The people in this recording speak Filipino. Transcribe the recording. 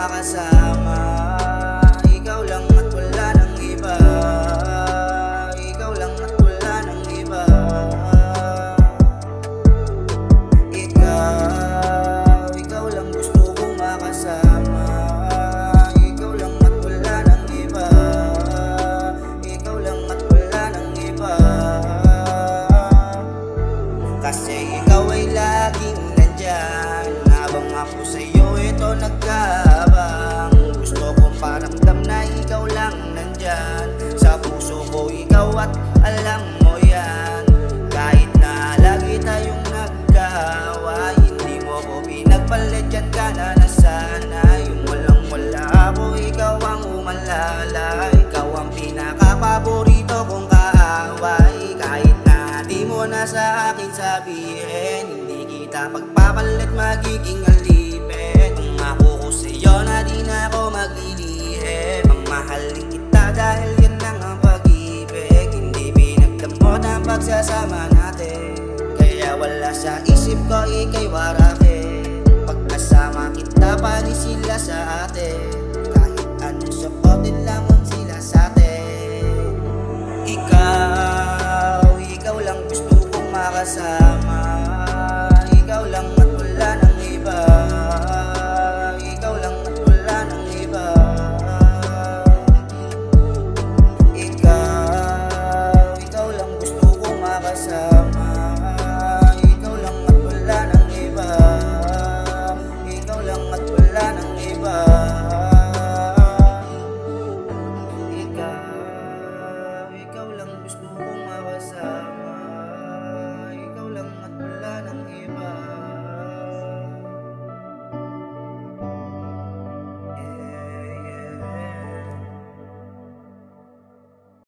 makasama. Ikaw lang at wala nang iba. Ikaw lang at wala nang iba. Ikaw lang gusto kong makasama. Ikaw lang at wala nang iba. Ikaw lang at wala nang iba. Kasi ikaw ay laging nandyan, habang ako sa'yo ito nagkaabang. Gusto kong paramdam na ikaw lang nandyan sa puso ko, ikaw at alam mo yan. Kahit na lagi tayong nagkaaway, hindi mo ko pinagpalit, yan ka na nasana. Yung walang wala ako, ikaw ang umalala. Ikaw ang pinaka-paborito kong kaaway. Kahit na di mo na sa akin sabihin, hindi kita pagpapalit, magiging alipin. Kung ako ko sa'yo na di na ako maglilihim, mamahalin kita dahil yan lang ang pag-ibig. Hindi pinagdamot ang pagsasama natin, kaya wala sa isip ko ika'y warake. Pagkasama kita pani sila sa atin, kahit anong suotin lamang sila sa atin. Ikaw lang gusto kong makasama.